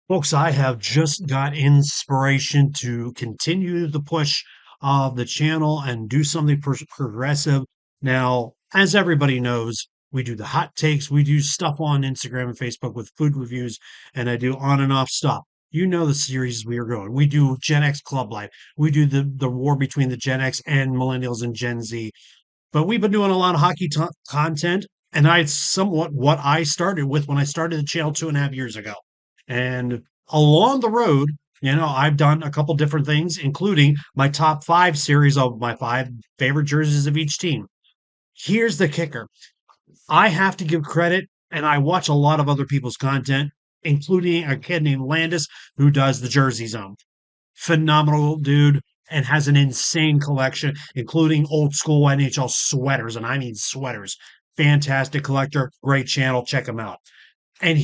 Folks, I have just got inspiration to continue the push of the channel and do something progressive. Now, as everybody knows, we do the hot takes, we do stuff on Instagram and Facebook with food reviews, and I do on and off stuff. You know the series we are going. We do Gen X Club Life. We do the war between the Gen X and millennials and Gen Z. But we've been doing a lot of hockey content, and it's somewhat what I started with when I started the channel 2.5 years ago. And along the road, I've done a couple different things, including my top five series of my five favorite jerseys of each team. Here's the kicker. I have to give credit, and I watch a lot of other people's content, including a kid named Landis who does the Jersey Zone. Phenomenal dude and has an insane collection, including old school NHL sweaters, and I mean sweaters. Fantastic collector, great channel. Check him out. And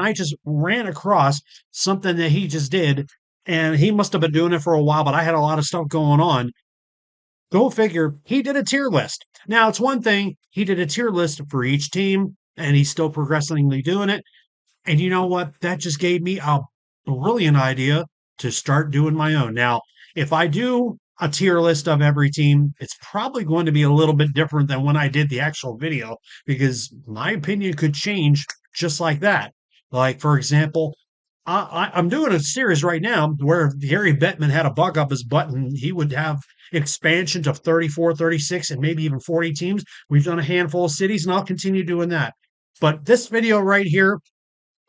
I just ran across something that he just did, and he must have been doing it for a while, but I had a lot of stuff going on. Go figure, he did a tier list. Now, it's one thing, he did a tier list for each team, and he's still progressively doing it. And you know what? That just gave me a brilliant idea to start doing my own. Now, if I do a tier list of every team, it's probably going to be a little bit different than when I did the actual video because my opinion could change just like that. Like, for example, I'm doing a series right now where Harry Bettman had a bug up his butt and he would have expansion to 34, 36, and maybe even 40 teams. We've done a handful of cities, and I'll continue doing that. But this video right here,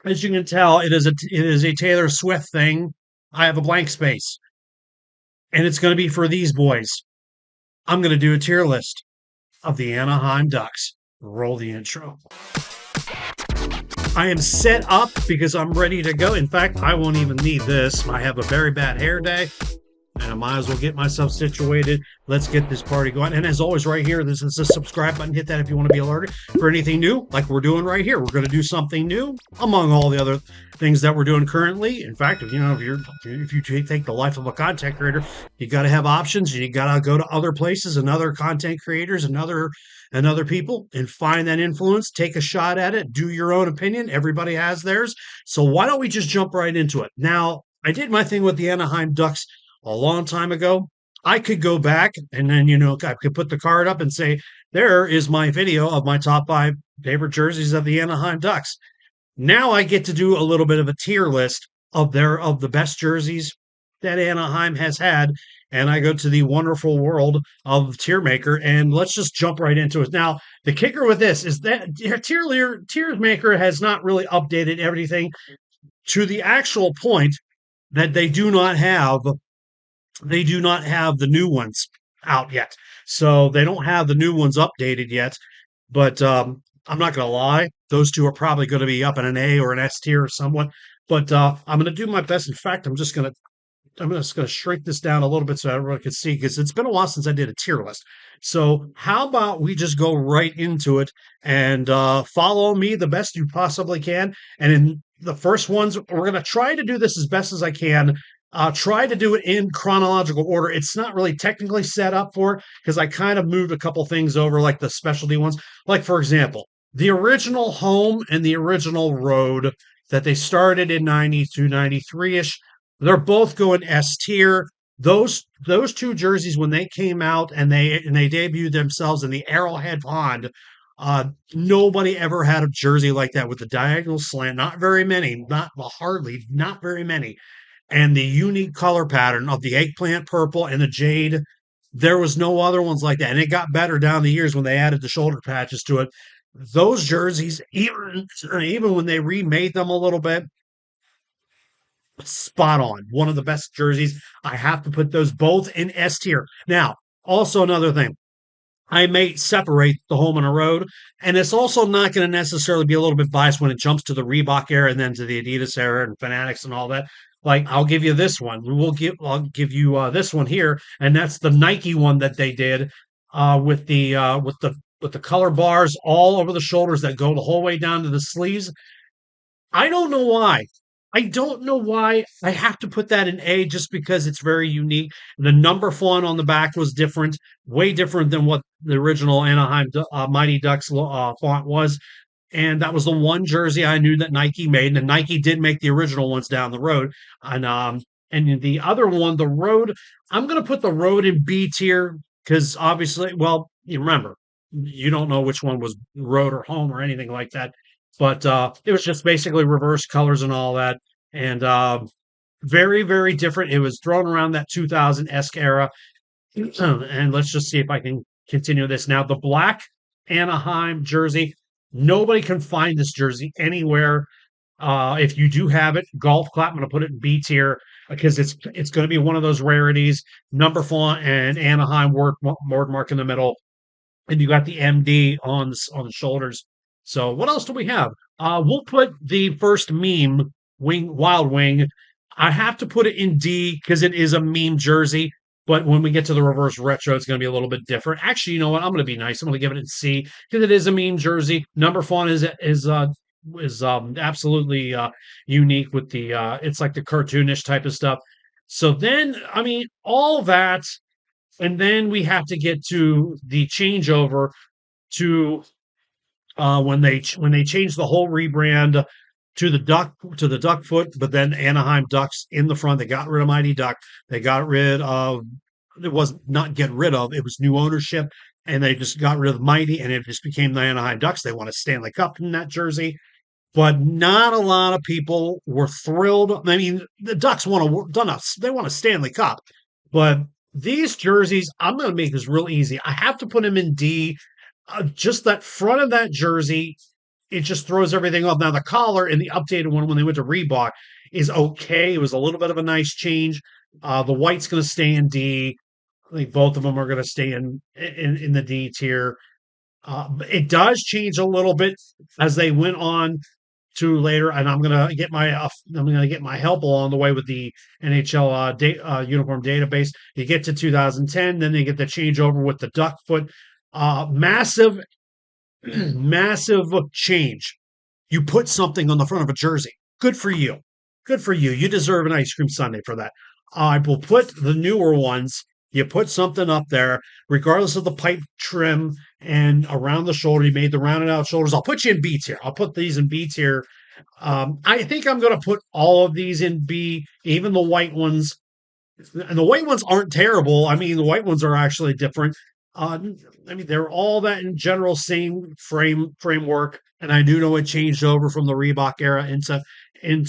as you can tell, it is a Taylor Swift thing. I have a blank space, and it's going to be for these boys. I'm going to do a tier list of the Anaheim Ducks. Roll the intro. I am set up because I'm ready to go. In fact, I won't even need this. I have a very bad hair day, and I might as well get myself situated. Let's get this party going. And as always, right here, this is the subscribe button. Hit that if you want to be alerted for anything new, like we're doing right here. We're going to do something new among all the other things that we're doing currently. In fact, if you take the life of a content creator, you got to have options. You got to go to other places and other content creators and other people and find that influence. Take a shot at it. Do your own opinion. Everybody has theirs. So why don't we just jump right into it? Now, I did my thing with the Anaheim Ducks a long time ago. I could go back and then, I could put the card up and say, there is my video of my top five favorite jerseys of the Anaheim Ducks. Now I get to do a little bit of a tier list of the best jerseys that Anaheim has had. And I go to the wonderful world of Tier Maker, and let's just jump right into it. Now, the kicker with this is that Tier Maker has not really updated everything to the actual point that they do not have the new ones out yet. So they don't have the new ones updated yet. But I'm not going to lie. Those two are probably going to be up in an A or an S tier or somewhat. But I'm going to do my best. In fact, I'm just going to shrink this down a little bit so everyone can see because it's been a while since I did a tier list. So how about we just go right into it and follow me the best you possibly can. And in the first ones, we're going to try to do this as best as I can. Try to do it in chronological order. It's not really technically set up for it because I kind of moved a couple things over, like the specialty ones. Like, for example, the original home and the original road that they started in 92, 93-ish, they're both going S tier. Those two jerseys, when they came out and they debuted themselves in the Arrowhead Pond, nobody ever had a jersey like that with the diagonal slant. Not very many, not very many. And the unique color pattern of the eggplant purple and the jade. There was no other ones like that. And it got better down the years when they added the shoulder patches to it. Those jerseys, even when they remade them a little bit, spot on. One of the best jerseys. I have to put those both in S tier. Now, also another thing. I may separate the home and a road, and it's also not going to necessarily be a little bit biased when it jumps to the Reebok era and then to the Adidas era and Fanatics and all that. Like, I'll give you this one. I'll give you this one here, and that's the Nike one that they did with the color bars all over the shoulders that go the whole way down to the sleeves. I don't know why. I don't know why I have to put that in A just because it's very unique. The number font on the back was different, way different than what the original Anaheim Mighty Ducks font was. And that was the one jersey I knew that Nike made. And Nike did make the original ones down the road. And the other one, the road, I'm going to put the road in B tier because obviously, well, you remember, you don't know which one was road or home or anything like that. But it was just basically reverse colors and all that. And very, very different. It was thrown around that 2000-esque era. And let's just see if I can continue this. Now, the black Anaheim jersey, nobody can find this jersey anywhere. If you do have it, golf clap. I'm going to put it in B tier because it's going to be one of those rarities. Number font and Anaheim word mark in the middle, and you got the MD on the shoulders. So what else do we have? We'll put the first meme Wild Wing. I have to put it in D because it is a meme jersey. But when we get to the reverse retro, it's going to be a little bit different. Actually, you know what? I'm going to be nice. I'm going to give it a C because it is a meme jersey. Number font is absolutely unique with the it's like the cartoonish type of stuff. So then, I mean, all that, and then we have to get to the changeover to when they changed the whole rebrand to the duck foot, but then Anaheim Ducks in the front. They got rid of Mighty Duck. They got rid of it was not get rid of, it was new ownership, and they just got rid of Mighty, and it just became the Anaheim Ducks. They won a Stanley Cup in that jersey, but not a lot of people were thrilled. I mean, the Ducks they won a Stanley Cup, but these jerseys, I'm going to make this real easy. I have to put them in D. Just that front of that jersey, it just throws everything off. Now the collar in the updated one when they went to Reebok is okay. It was a little bit of a nice change. The white's going to stay in D. I think both of them are going to stay in the D tier. It does change a little bit as they went on to later, and I'm gonna get my help along the way with the NHL uniform database. You get to 2010, then they get the changeover with the duck foot. Massive, massive change. You put something on the front of a jersey. Good for you. Good for you. You deserve an ice cream sundae for that. I will put the newer ones. You put something up there, regardless of the pipe trim and around the shoulder. You made the rounded out shoulders. I'll put you in B tier. I'll put these in B tier. I think I'm going to put all of these in B, even the white ones. And the white ones aren't terrible. I mean, the white ones are actually different. Uh, I mean, they're all that in general same framework, and I do know it changed over from the Reebok era into. In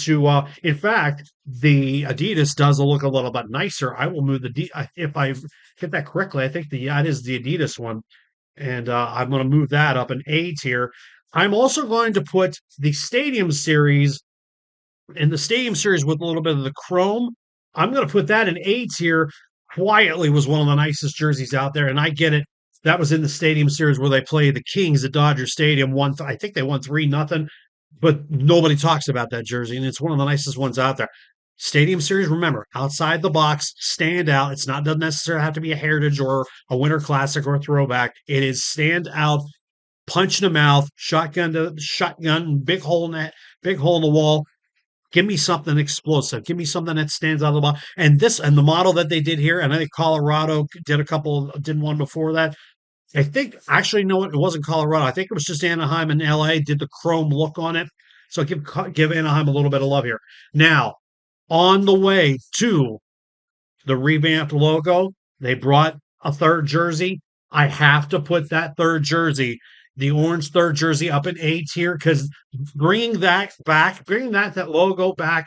fact, the Adidas does look a little bit nicer. I will move if I get that correctly. I think that is the Adidas one, and I'm going to move that up an A tier. I'm also going to put the Stadium Series and the Stadium Series with a little bit of the chrome. I'm going to put that in A tier. Quietly was one of the nicest jerseys out there, and I get it. That was in the Stadium Series where they play the Kings at Dodger Stadium. I think they won 3-0, but nobody talks about that jersey, and it's one of the nicest ones out there. Stadium Series, remember, outside the box, stand out. Doesn't necessarily have to be a heritage or a winter classic or a throwback. It is stand out, punch in the mouth, shotgun, big hole in the wall. Give me something explosive. Give me something that stands out of the box. And the model that they did here, and I think Colorado did one before that. I think actually, no, it wasn't Colorado. I think it was just Anaheim and LA did the chrome look on it. So give Anaheim a little bit of love here. Now, on the way to the revamped logo, they brought a third jersey. I have to put that third jersey, the orange third jersey, up in A tier because bringing that logo back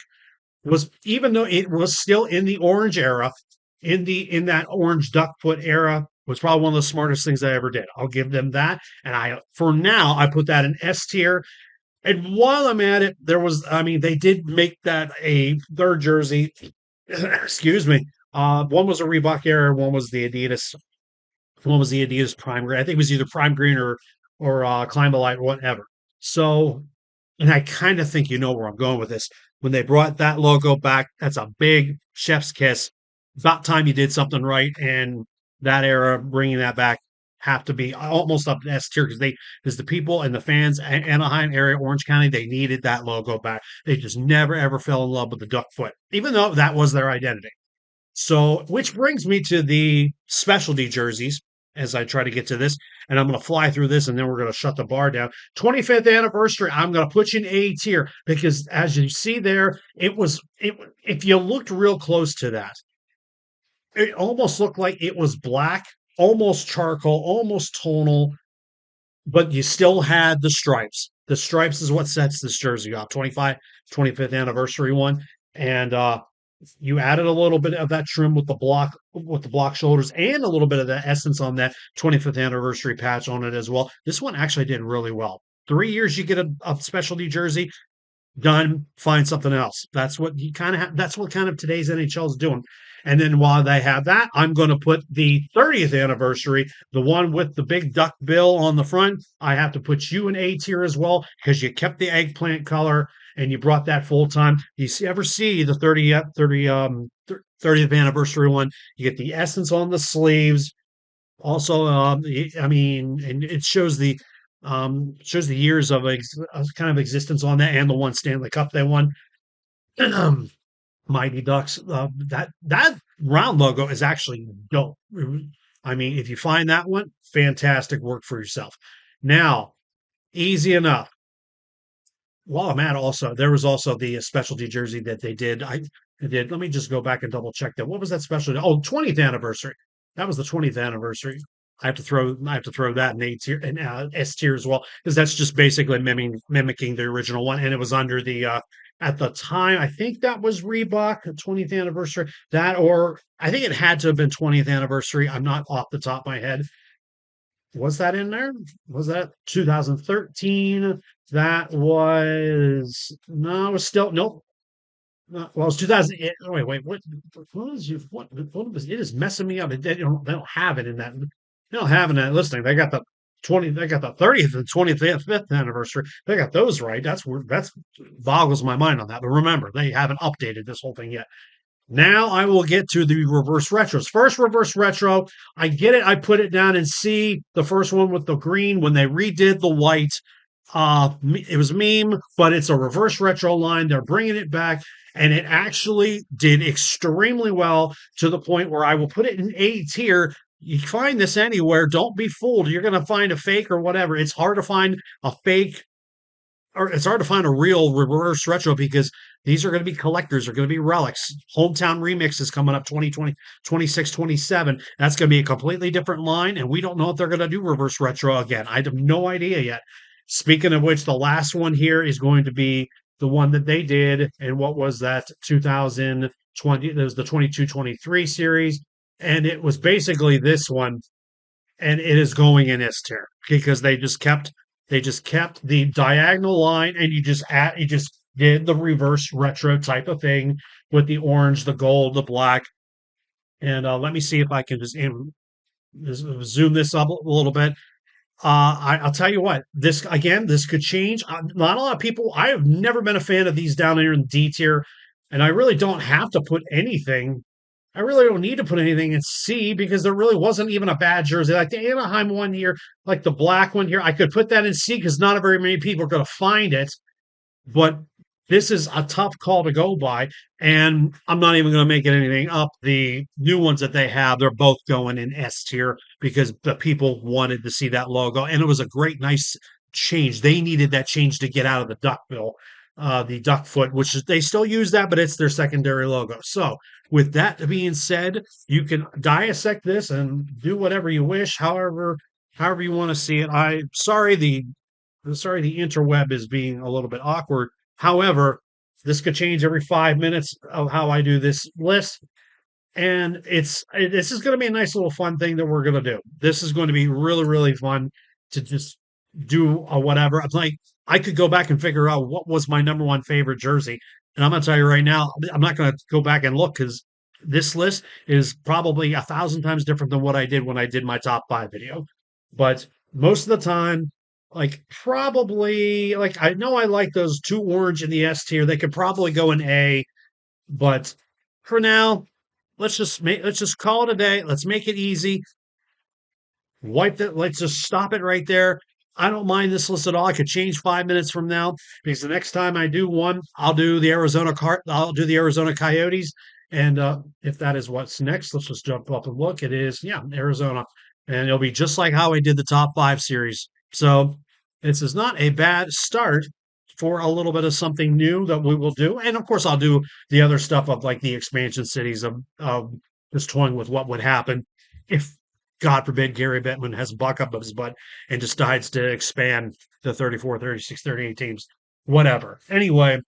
was, even though it was still in the orange era, in that orange duck foot era, was probably one of the smartest things I ever did. I'll give them that. And for now, I put that in S tier. And while I'm at it, they did make that a third jersey. Excuse me. One was a Reebok era, one was the Adidas Prime Green. I think it was either Prime Green or Climb a Light or whatever. So, and I kind of think you know where I'm going with this. When they brought that logo back, that's a big chef's kiss. About time you did something right, and that era bringing that back have to be almost up to S tier because the people and the fans, Anaheim area, Orange County, they needed that logo back. They just never ever fell in love with the duck foot, even though that was their identity. So, which brings me to the specialty jerseys. as I try to get to this, and I'm going to fly through this, and then we're going to shut the bar down. 25th anniversary. I'm going to put you in A tier because, as you see there, it was it. If you looked real close to that, it almost looked like it was black, almost charcoal, almost tonal, but you still had the stripes. The stripes is what sets this jersey off. 25th anniversary one, and you added a little bit of that trim with the block shoulders and a little bit of the essence on that 25th anniversary patch on it as well. This one actually did really well. 3 years you get a specialty jersey. Done, find something else. That's what you kind of that's what kind of today's NHL is doing. And then while they have that, I'm going to put the 30th anniversary, the one with the big duck bill on the front. I have to put you in A tier as well because you kept the eggplant color and you brought that full time. Ever see the 30th anniversary one? You get the essence on the sleeves. Also, I mean, and it shows the years of kind of existence on that, and the one Stanley Cup they won. Mighty Ducks. That round logo is actually dope. I mean, if you find that one, fantastic work for yourself. Now, easy enough. While I'm at also, there was also the specialty jersey that they did. I did. Let me just go back and double check that. What was that specialty? Oh, 20th anniversary. That was the 20th anniversary. I have to throw that in A tier and S tier as well because that's just basically mimicking the original one, and it was under the at the time I think that was Reebok 20th anniversary that, or I think it had to have been 20th anniversary. I'm not off the top of my head. Was that in there? Was that 2013? That was no, it was still nope. Well, it's 2000. Wait. What is you? What was it? Is messing me up. They don't have it in that. They don't have it in that listing. They got the 20. They got the 30th and 25th anniversary. They got those right. That's where that's boggles my mind on that. But remember, they haven't updated this whole thing yet. Now I will get to the reverse retros. First reverse retro, I get it. I put it down and see the first one with the green when they redid the white. It was meme, but it's a reverse retro line. They're bringing it back, and it actually did extremely well to the point where I will put it in A tier. You find this anywhere. Don't be fooled. You're going to find a fake or whatever. It's hard to find a fake or it's hard to find a real reverse retro because these are going to be collectors, they're going to be relics. Hometown Remix is coming up 2020, 26, 27. That's going to be a completely different line, and we don't know if they're going to do reverse retro again. I have no idea yet. Speaking of which, the last one here is going to be the one that they did, and what was that? 2020, that was the 22-23 series, and it was basically this one, and it is going in S tier because they just kept the diagonal line, and you just did the reverse retro type of thing with the orange, the gold, the black. And let me see if I can just zoom this up a little bit. I'll tell you what, this again, this could change. Not a lot of people. I have never been a fan of these down here in D tier, and I really don't have to put anything. I really don't need to put anything in C because there really wasn't even a bad jersey. Like the Anaheim one here, like the black one here, I could put that in C because not very many people are going to find it. But this is a tough call to go by, and I'm not even going to make it anything up. The new ones that they have, they're both going in S tier because the people wanted to see that logo, and it was a great, nice change. They needed that change to get out of the duckbill, the duck foot, which is, they still use that, but it's their secondary logo. So, with that being said, you can dissect this and do whatever you wish, however you want to see it. I'm sorry the interweb is being a little bit awkward. However, this could change every 5 minutes of how I do this list. And this is going to be a nice little fun thing that we're going to do. This is going to be really, really fun to just do a whatever. I'm like, I could go back and figure out what was my number one favorite jersey. And I'm going to tell you right now, I'm not going to go back and look because this list is probably 1,000 times different than what I did when I did my top five video. But most of the time, like probably like I know I like those two orange in the S tier. They could probably go in A, but for now, let's just call it a day. Let's make it easy. Wipe that. Let's just stop it right there. I don't mind this list at all. I could change 5 minutes from now because the next time I do one, I'll do the Arizona Coyotes. And if that is what's next, let's just jump up and look. It is, yeah, Arizona. and it'll be just like how I did the top five series. So this is not a bad start for a little bit of something new that we will do. And of course, I'll do the other stuff of like the expansion cities of just toying with what would happen if, God forbid, Gary Bettman has a buck up of his butt and decides to expand the 34, 36, 38 teams, whatever. Anyway,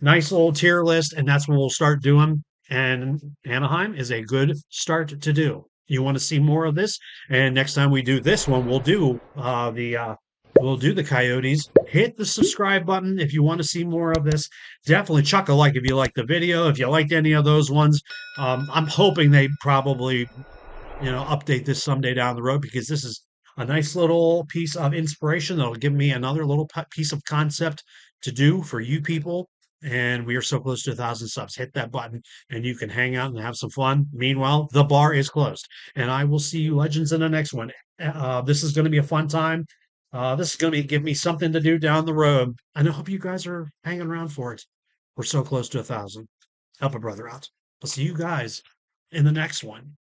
nice little tier list, and that's what we'll start doing. And Anaheim is a good start to do. You want to see more of this? And next time we do this one, we'll do the Coyotes. Hit the subscribe button if you want to see more of this. Definitely chuck a like if you like the video. If you liked any of those ones, I'm hoping they probably update this someday down the road because this is a nice little piece of inspiration that'll give me another little piece of concept to do for you people. And we are so close to 1,000 subs. Hit that button and you can hang out and have some fun. Meanwhile, the bar is closed. And I will see you legends in the next one. This is going to be a fun time. This is going to give me something to do down the road. And I hope you guys are hanging around for it. We're so close to 1,000. Help a brother out. I'll see you guys in the next one.